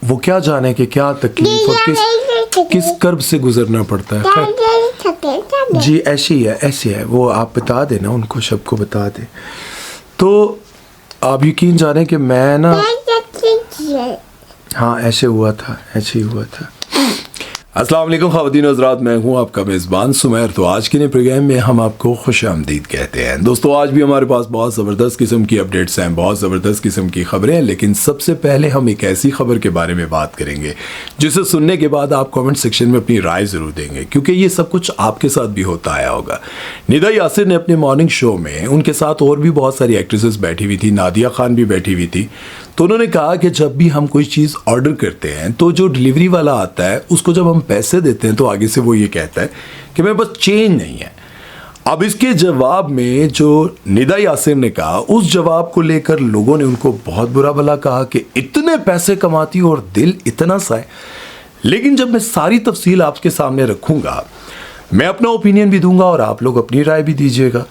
वो क्या जाने कि क्या तकलीफ और किस कर्ब से गुजरना पड़ता है। खैर जी, ऐसी है वो, आप बता देना उनको, सबको बता दे। तो आप यकीन जाने कि मैं ना, हाँ ऐसे ही हुआ था। अस्सलाम वालेकुम ख़वातीन और हज़रात, मैं हूँ आपका मेज़बान सुमैर। तो आज के नए प्रोग्राम में हम आपको खुशामदीद कहते हैं। दोस्तों, आज भी हमारे पास बहुत ज़बरदस्त किस्म की अपडेट्स हैं, बहुत ज़बरदस्त किस्म की ख़बरें हैं। लेकिन सबसे पहले हम एक ऐसी ख़बर के बारे में बात करेंगे जिसे सुनने के बाद आप कमेंट सेक्शन में अपनी राय ज़रूर देंगे, क्योंकि ये सब कुछ आपके साथ भी होता आया होगा। निदा यासिर ने अपने मॉर्निंग शो में, उनके साथ और भी बहुत सारी एक्ट्रेसेस बैठी हुई थी, नादिया खान भी बैठी हुई थी, तो उन्होंने कहा कि जब भी हम कोई चीज़ ऑर्डर करते हैं तो जो डिलीवरी वाला आता है उसको जब हम पैसे देते हैं तो आगे से वो ये कहता है कि मेरे पास चेंज नहीं है। अब इसके जवाब में जो निदा यासिर ने कहा, उस जवाब को लेकर लोगों ने उनको बहुत बुरा भला कहा कि इतने पैसे कमाती हो और दिल इतना सा है। लेकिन जब मैं सारी तफसील आपके सामने रखूँगा, मैं अपना ओपिनियन भी दूंगा और आप लोग अपनी राय भी दीजिएगा।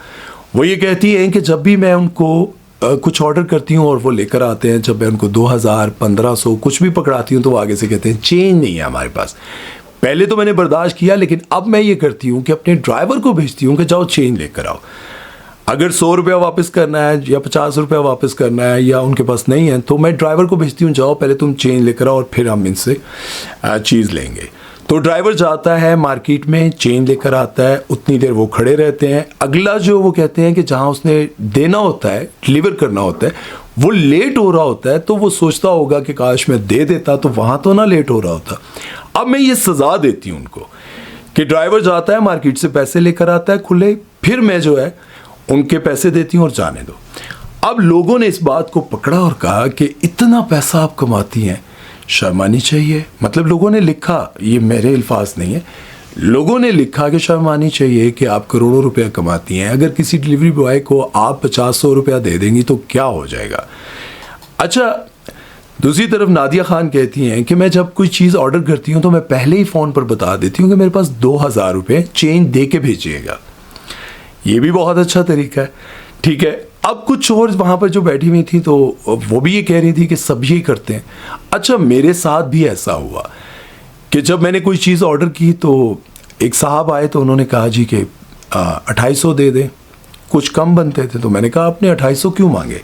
वो ये कहती हैं कि जब भी मैं उनको कुछ ऑर्डर करती हूँ और वो लेकर आते हैं, जब मैं उनको 2000, 1500 कुछ भी पकड़ाती हूँ तो वो आगे से कहते हैं चेंज नहीं है हमारे पास। पहले तो मैंने बर्दाश्त किया, लेकिन अब मैं ये करती हूँ कि अपने ड्राइवर को भेजती हूँ कि जाओ चेंज लेकर आओ। अगर 100 रुपया वापस करना है या 50 रुपया वापस करना है या उनके पास नहीं है, तो मैं ड्राइवर को भेजती हूँ, जाओ पहले तुम चेंज लेकर आओ और फिर हम इनसे चीज़ लेंगे। तो ड्राइवर जाता है मार्केट में, चेंज लेकर आता है, उतनी देर वो खड़े रहते हैं। अगला जो वो कहते हैं कि जहाँ उसने देना होता है, डिलीवर करना होता है, वो लेट हो रहा होता है, तो वो सोचता होगा कि काश मैं दे देता तो वहाँ तो ना लेट हो रहा होता। अब मैं ये सज़ा देती हूँ उनको कि ड्राइवर जाता है मार्केट से पैसे लेकर आता है खुले, फिर मैं जो है उनके पैसे देती हूँ और जाने दो। अब लोगों ने इस बात को पकड़ा और कहा कि इतना पैसा आप कमाती हैं, शर्म आनी चाहिए। मतलब लोगों ने लिखा, ये मेरे अल्फाज नहीं है, लोगों ने लिखा कि शर्म आनी चाहिए कि आप करोड़ों रुपया कमाती हैं, अगर किसी डिलीवरी बॉय को आप 50-100 रुपया दे देंगी तो क्या हो जाएगा। अच्छा, दूसरी तरफ नादिया खान कहती हैं कि मैं जब कोई चीज़ ऑर्डर करती हूँ तो मैं पहले ही फ़ोन पर बता देती हूँ कि मेरे पास 2000 रुपये चेंज दे के भेजिएगा। ये भी बहुत अच्छा तरीका है, ठीक है। अब कुछ और वहाँ पर जो बैठी हुई थी तो वो भी ये कह रही थी कि सब यही करते हैं। अच्छा, मेरे साथ भी ऐसा हुआ कि जब मैंने कोई चीज़ ऑर्डर की तो एक साहब आए तो उन्होंने कहा जी कि 2800 दे दें, कुछ कम बनते थे। तो मैंने कहा आपने 2800 क्यों मांगे,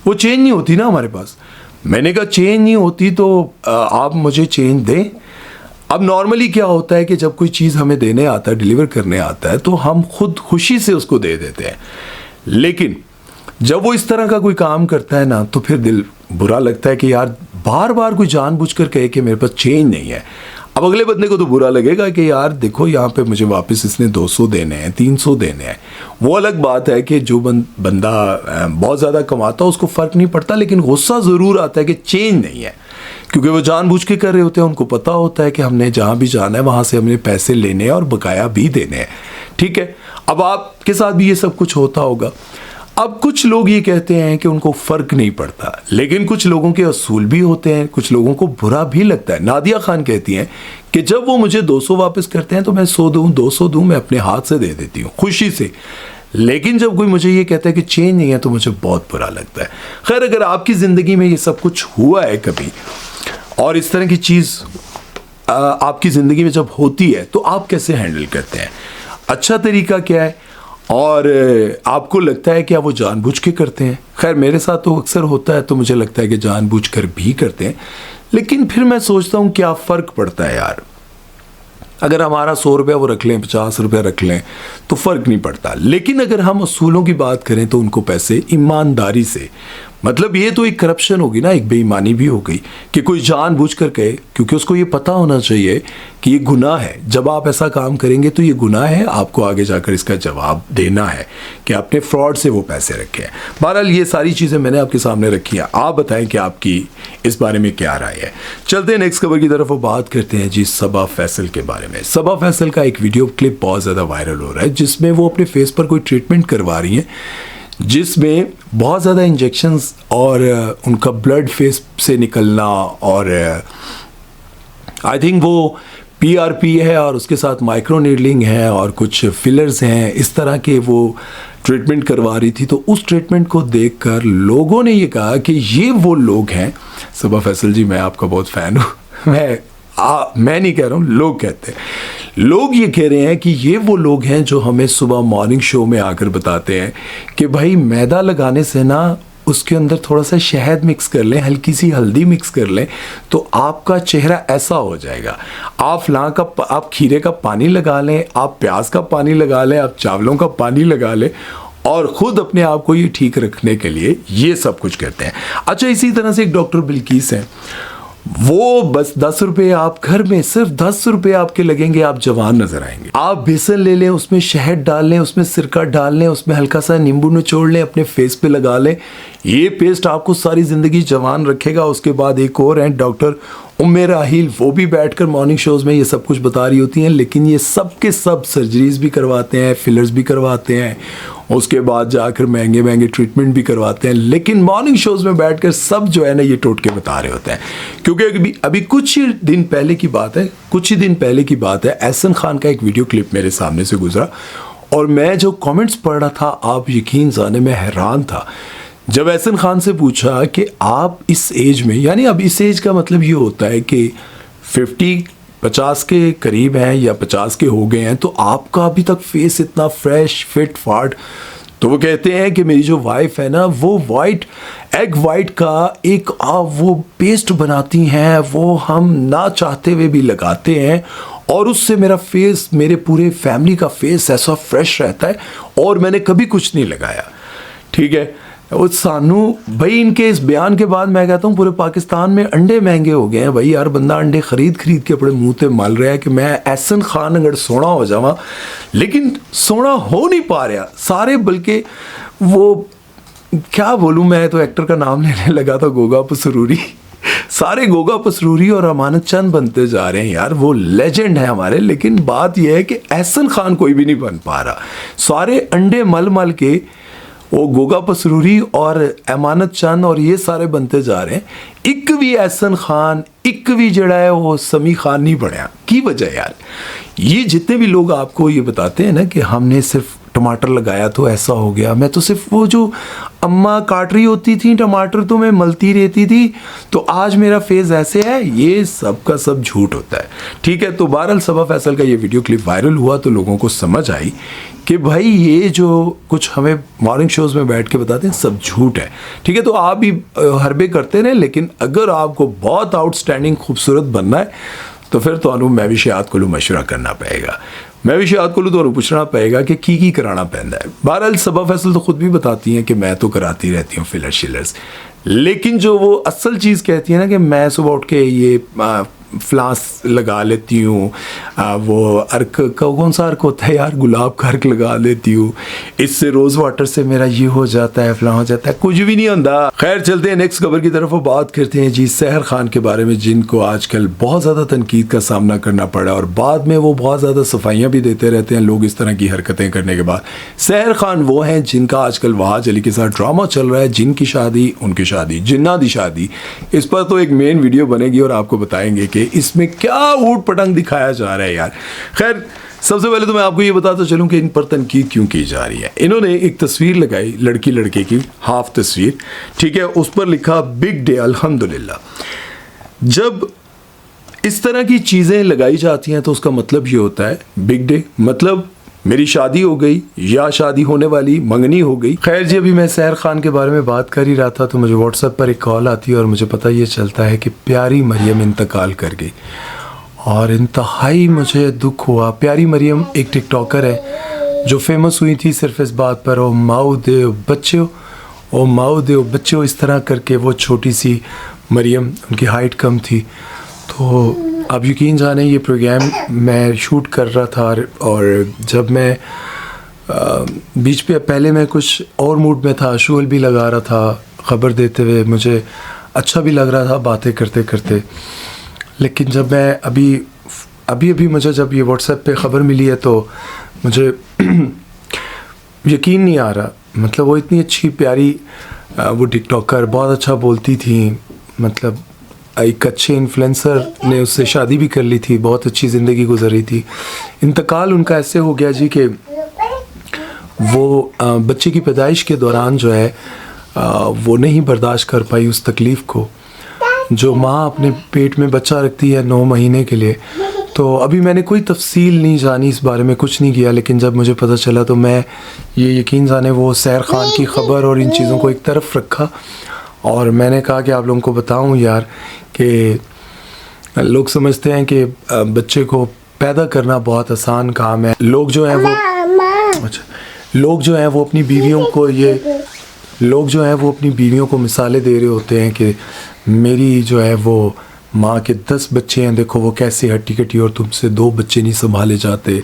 वो चेंज नहीं होती ना हमारे पास। मैंने कहा चेंज नहीं होती तो आप मुझे चेंज दें। अब नॉर्मली क्या होता है कि जब कोई चीज़ हमें देने आता है, डिलीवर करने आता है, तो हम खुद खुशी से उसको दे देते हैं। लेकिन जब वो इस तरह का कोई काम करता है ना, तो फिर दिल बुरा लगता है कि यार बार बार कोई जानबूझकर कहे कि मेरे पास चेंज नहीं है। अब अगले बंदे को तो बुरा लगेगा कि यार देखो यहाँ पे मुझे वापस इसने 200 देने हैं, 300 देने हैं। वो अलग बात है कि जो बंदा बहुत ज़्यादा कमाता है उसको फ़र्क नहीं पड़ता, लेकिन गुस्सा ज़रूर आता है कि चेंज नहीं है, क्योंकि वो जानबूझ के कर रहे होते हैं। उनको पता होता है कि हमने जहाँ भी जाना है वहाँ से हमने पैसे लेने हैं और बकाया भी देने हैं, ठीक है। अब आपके साथ भी ये सब कुछ होता होगा। अब कुछ लोग ये कहते हैं कि उनको फ़र्क नहीं पड़ता, लेकिन कुछ लोगों के असूल भी होते हैं, कुछ लोगों को बुरा भी लगता है। नादिया खान कहती हैं कि जब वो मुझे 200 वापस करते हैं तो मैं 100 दूँ, 200 दूँ, मैं अपने हाथ से दे देती हूँ खुशी से। लेकिन जब कोई मुझे ये कहता है कि चेंज नहीं है तो मुझे बहुत बुरा लगता है। खैर, अगर आपकी ज़िंदगी में ये सब कुछ हुआ है कभी और इस तरह की चीज़ आपकी ज़िंदगी में जब होती है तो आप कैसे हैंडल करते हैं, अच्छा तरीका क्या है, और आपको लगता है कि वो जानबूझ के करते हैं। खैर, मेरे साथ तो अक्सर होता है तो मुझे लगता है कि जानबूझकर भी करते हैं। लेकिन फिर मैं सोचता हूँ क्या फ़र्क पड़ता है यार, अगर हमारा 100 रुपया वो रख लें, 50 रुपया रख लें तो फ़र्क नहीं पड़ता। लेकिन अगर हम असूलों की बात करें तो उनको पैसे ईमानदारी से, मतलब ये तो एक करप्शन होगी ना, एक बेईमानी भी हो गई कि कोई जानबूझकर कहे, क्योंकि उसको ये पता होना चाहिए कि ये गुनाह है। जब आप ऐसा काम करेंगे तो ये गुनाह है, आपको आगे जाकर इसका जवाब देना है कि आपने फ्रॉड से वो पैसे रखे हैं। बहरहाल ये सारी चीज़ें मैंने आपके सामने रखी हैं, आप बताएं कि आपकी इस बारे में क्या राय है। चलते हैं नेक्स्ट खबर की तरफ और बात करते हैं जी सबा फैसल के बारे में। सबा फैसल का एक वीडियो क्लिप बहुत ज़्यादा वायरल हो रहा है, जिसमें वो अपने फेस पर कोई ट्रीटमेंट करवा रही हैं, जिसमें बहुत ज़्यादा इंजेक्शंस और उनका ब्लड फेस से निकलना, और आई थिंक वो PRP है और उसके साथ माइक्रो नीडलिंग है और कुछ फिलर्स हैं, इस तरह के वो ट्रीटमेंट करवा रही थी। तो उस ट्रीटमेंट को देखकर लोगों ने ये कहा कि ये वो लोग हैं। सबा फैसल जी, मैं आपका बहुत फ़ैन हूँ। मैं नहीं कह रहा हूँ, लोग कहते हैं। लोग ये कह रहे हैं कि ये वो लोग हैं जो हमें सुबह मॉर्निंग शो में आकर बताते हैं कि भाई मैदा लगाने से ना उसके अंदर थोड़ा सा शहद मिक्स कर लें, हल्की सी हल्दी मिक्स कर लें तो आपका चेहरा ऐसा हो जाएगा। आप खीरे का पानी लगा लें, आप प्याज का पानी लगा लें, आप चावलों का पानी लगा लें और ख़ुद अपने आप को ये ठीक रखने के लिए ये सब कुछ करते हैं। अच्छा, इसी तरह से एक डॉक्टर बिल्किस हैं, वो बस 10 रुपये, आप घर में सिर्फ 10 रुपये आपके लगेंगे, आप जवान नजर आएंगे। आप बेसन ले लें, उसमें शहद डाल लें, उसमें सिरका डाल लें, उसमें हल्का सा नींबू निचोड़ लें, अपने फेस पे लगा लें। ये पेस्ट आपको सारी ज़िंदगी जवान रखेगा। उसके बाद एक और हैं डॉक्टर उम्मे राहिल, वो भी बैठकर मॉर्निंग शोज़ में ये सब कुछ बता रही होती हैं, लेकिन ये सब के सब सर्जरीज भी करवाते हैं, फिलर्स भी करवाते हैं, उसके बाद जाकर महंगे महंगे ट्रीटमेंट भी करवाते हैं, लेकिन मॉर्निंग शोज़ में बैठकर सब जो है ना ये टोटके बता रहे होते हैं। क्योंकि अभी कुछ ही दिन पहले की बात है, एहसन खान का एक वीडियो क्लिप मेरे सामने से गुजरा और मैं जो कमेंट्स पढ़ रहा था, आप यकीन जाने में हैरान था। जब एहसन खान से पूछा कि आप इस एज में, यानी अब इस एज का मतलब ये होता है कि 50 के करीब हैं या 50 के हो गए हैं, तो आपका अभी तक फेस इतना फ्रेश फिट फाट। तो वो कहते हैं कि मेरी जो वाइफ है ना, वो एग वाइट का एक वो पेस्ट बनाती हैं, वो हम ना चाहते हुए भी लगाते हैं और उससे मेरा फेस, मेरे पूरे फैमिली का फेस ऐसा फ्रेश रहता है और मैंने कभी कुछ नहीं लगाया। ठीक है, उस सानू भाई, इनके इस बयान के बाद मैं कहता हूँ पूरे पाकिस्तान में अंडे महंगे हो गए हैं भाई। यार बंदा अंडे खरीद के अपने मुंह पे मल रहा है कि मैं एहसन खान अगर सोना हो जावा, लेकिन सोना हो नहीं पा रहा सारे। बल्कि वो क्या बोलूँ, मैं तो एक्टर का नाम लेने लगा था, गोगा पसरूरी। सारे गोगा पसरूरी और अमानत चंद बनते जा रहे हैं यार, वो लेजेंड है हमारे। लेकिन बात यह है कि एहसन खान कोई भी नहीं बन पा रहा। सारे अंडे मल के वो गोगा पसरूरी और अमानत चंद और ये सारे बनते जा रहे हैं। एक भी एहसन खान, एक भी जड़ा है वो समी खान नहीं बढ़िया। की वजह यार, ये जितने भी लोग आपको ये बताते हैं ना कि हमने सिर्फ टमाटर लगाया तो ऐसा हो गया, मैं तो सिर्फ वो जो अम्मा काट रही होती थी टमाटर तो मैं मलती रहती थी तो आज मेरा फेस ऐसे है, ये सब का सब झूठ होता है। ठीक है, तो बहरहाल सबा फैसल का ये वीडियो क्लिप वायरल हुआ तो लोगों को समझ आई कि भाई ये जो कुछ हमें मॉर्निंग शोज़ में बैठ के बताते हैं सब झूठ है। ठीक है, तो आप भी हरबे करते रहें, लेकिन अगर आपको बहुत आउटस्टैंडिंग खूबसूरत बनना है तो फिर तो मैं भी शायद को मशवरा करना पड़ेगा, मैं भी शायद को तो पूछना पड़ेगा कि की कराना पैदा है। बहरहाल सबा फैसल तो खुद भी बताती हैं कि मैं तो कराती रहती हूँ फिलर शिलर्स, लेकिन जो वो असल चीज़ कहती है ना कि मैं सुबह उठ के ये फ्लास लगा लेती हूँ, वो अर्क का कौन सा अर्क होता है यार, गुलाब का अर्क लगा लेती हूँ, इससे रोज़ वाटर से मेरा ये हो जाता है, फलां हो जाता है, कुछ भी नहीं होता। खैर चलते हैं नेक्स्ट खबर की तरफ और बात करते हैं जी सहर खान के बारे में, जिनको आजकल बहुत ज़्यादा तनकीद का सामना करना पड़ा और बाद में वो बहुत ज़्यादा सफाइयाँ भी देते रहते हैं लोग इस तरह की हरकतें करने के बाद। सहर खान वो हैं जिनका आजकल वहाज अली के साथ ड्रामा चल रहा है, जिनकी शादी, उनकी शादी, जिन्ना दी शादी। इस पर तो एक मेन वीडियो बनेगी और आपको बताएंगे कि इसमें क्या ऊट पटंग दिखाया जा रहा है यार। खैर सबसे पहले तो मैं आपको ये बताता चलूं कि इन पर तनकीद क्यों की जा रही है। इन्होंने एक तस्वीर लगाई लड़की लड़के की, हाफ तस्वीर, ठीक है, उस पर लिखा बिग डे अल्हम्दुलिल्लाह। जब इस तरह की चीज़ें लगाई जाती हैं तो उसका मतलब ये होता है बिग डे, मतलब मेरी शादी हो गई या शादी होने वाली, मंगनी हो गई। खैर जी, अभी मैं सहर खान के बारे में बात कर ही रहा था तो मुझे व्हाट्सएप पर एक कॉल आती है और मुझे पता ये चलता है कि प्यारी मरियम इंतकाल कर गई और इंतहाई मुझे दुख हुआ। प्यारी मरियम एक टिकटॉकर है जो फेमस हुई थी सिर्फ इस बात पर, ओ माओ देव बच्चों, इस तरह करके वो छोटी सी मरियम, उनकी हाइट कम थी। तो अब यकीन जाने ये प्रोग्राम मैं शूट कर रहा था और जब मैं बीच पे पहले मैं कुछ और मूड में था, शोल भी लगा रहा था ख़बर देते हुए, मुझे अच्छा भी लग रहा था बातें करते करते। लेकिन जब मैं अभी मुझे जब ये व्हाट्सएप पे ख़बर मिली है तो मुझे यकीन नहीं आ रहा। मतलब वो इतनी अच्छी प्यारी वो टिकटॉकर, बहुत अच्छा बोलती थी, मतलब एक अच्छे इन्फ्लुएंसर ने उससे शादी भी कर ली थी, बहुत अच्छी ज़िंदगी गुजर रही थी। इंतकाल उनका ऐसे हो गया जी कि वो बच्चे की पैदाइश के दौरान जो है वो नहीं बर्दाश्त कर पाई उस तकलीफ़ को जो माँ अपने पेट में बच्चा रखती है 9 महीने के लिए। तो अभी मैंने कोई तफसील नहीं जानी, इस बारे में कुछ नहीं किया, लेकिन जब मुझे पता चला तो मैं ये यकीन जाने वो सैर खान की ख़बर और इन चीज़ों को एक तरफ रखा और मैंने कहा कि आप लोगों को बताऊं यार कि लोग समझते हैं कि बच्चे को पैदा करना बहुत आसान काम है। लोग जो हैं वो अपनी बीवियों को मिसालें दे रहे होते हैं कि मेरी जो है वो माँ के 10 बच्चे हैं, देखो वो कैसे हट्टी कट्टी और तुमसे 2 बच्चे नहीं संभाले जाते,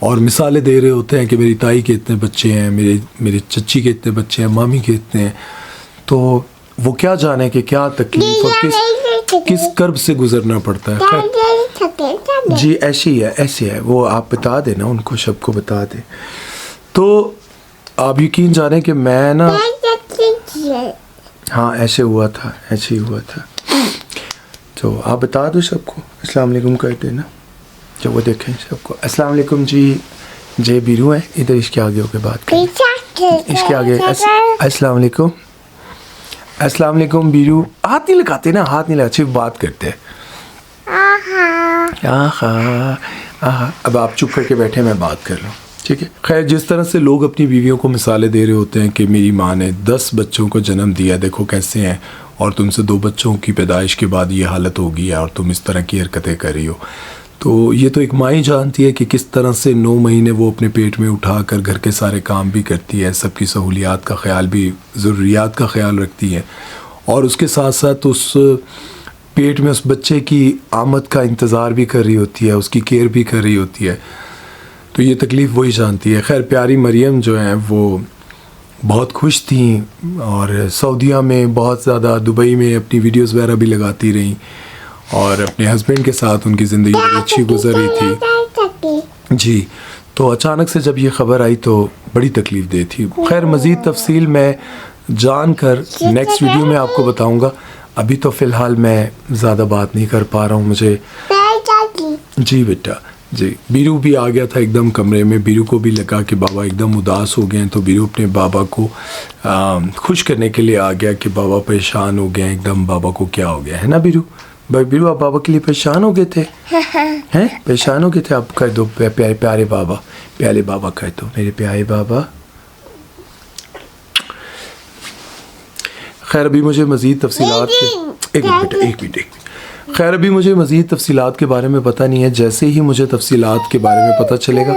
और मिसालें दे रहे होते हैं कि मेरी ताई के इतने बच्चे हैं, मेरे चच्ची के इतने बच्चे हैं, मामी के इतने हैं। तो वो क्या जाने कि क्या तकलीफ़ और किस कर्ब से गुजरना पड़ता है। जी ऐसे है वो, आप बता देना उनको, सबको बता दें। तो आप यकीन जाने कि मैं ना, हाँ ऐसे ही हुआ था। तो आप बता दो सबको, अस्सलाम वालेकुम कर देना जब वो देखें सबको। अस्सलाम वालेकुम जी, जय बीरू है इधर, इसके आगे होके बात करें, इसके आगे। अस्सलाम वालेकुम, अस्सलाम वालेकुम बीरू। हाथ नहीं लगाते ना, हाथ नहीं लगाते, सिर्फ बात करते हैं। आहा, अब आप चुप करके बैठे, मैं बात कर रहा हूँ, ठीक है। खैर, जिस तरह से लोग अपनी बीवियों को मिसालें दे रहे होते हैं कि मेरी माँ ने 10 बच्चों को जन्म दिया, देखो कैसे हैं, और तुमसे 2 बच्चों की पैदाइश के बाद ये हालत हो गई है और तुम इस तरह की हरकतें कर रही हो। तो ये तो एक माँ ही जानती है कि किस तरह से 9 महीने वो अपने पेट में उठाकर घर के सारे काम भी करती है, सबकी सहूलियात का ख्याल भी, ज़रूरियात का ख्याल रखती है, और उसके साथ साथ उस पेट में उस बच्चे की आमद का इंतज़ार भी कर रही होती है, उसकी केयर भी कर रही होती है। तो ये तकलीफ़ वही जानती है। खैर, प्यारी मरियम जो हैं वो बहुत खुश थी और सऊदीया में बहुत ज़्यादा, दुबई में अपनी वीडियोस वगैरह भी लगाती रहीं और अपने हस्बैंड के साथ उनकी ज़िंदगी बड़ी अच्छी गुजर रही थी जी। तो अचानक से जब ये ख़बर आई तो बड़ी तकलीफ़ दे थी। खैर, मज़ीद तफसील मैं जानकर नेक्स्ट वीडियो में आपको बताऊँगा। अभी तो फ़िलहाल मैं ज़्यादा बात नहीं कर पा रहा हूँ, मुझे। जी बेटा जी। बीरू भी आ गया था एकदम कमरे में, बीरू को भी लगा कि बाबा एकदम उदास हो गए हैं, तो बीरू अपने बाबा को खुश करने के लिए आ गया कि बाबा परेशान हो गए हैं एकदम, बाबा को क्या हो गया है ना बीरू। बीरू, आप बाबा के लिए परेशान हो गए थे, हैं परेशान हो गए थे। आप कह दो प्यारे बाबा कह दो, मेरे प्यारे बाबा। खैर, अभी मुझे मज़ीद तफसीलात के, एक मिनट। खैर, अभी मुझे मज़ीद तफसीलात के बारे में पता नहीं है। जैसे ही मुझे तफसीलात के बारे में पता चलेगा,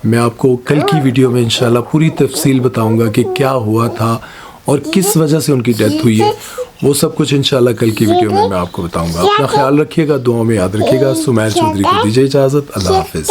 मैं आपको कल की वीडियो में इंशाल्लाह पूरी तफसील बताऊंगा कि क्या हुआ था और किस वजह से उनकी डेथ हुई है। वो सब कुछ इंशाल्लाह कल की वीडियो में मैं आपको बताऊंगा। अपना ख्याल रखिएगा, दुआ में याद रखिएगा। सुमैर चौधरी को दीजिए इजाज़त। अल्लाह हाफ़िज़।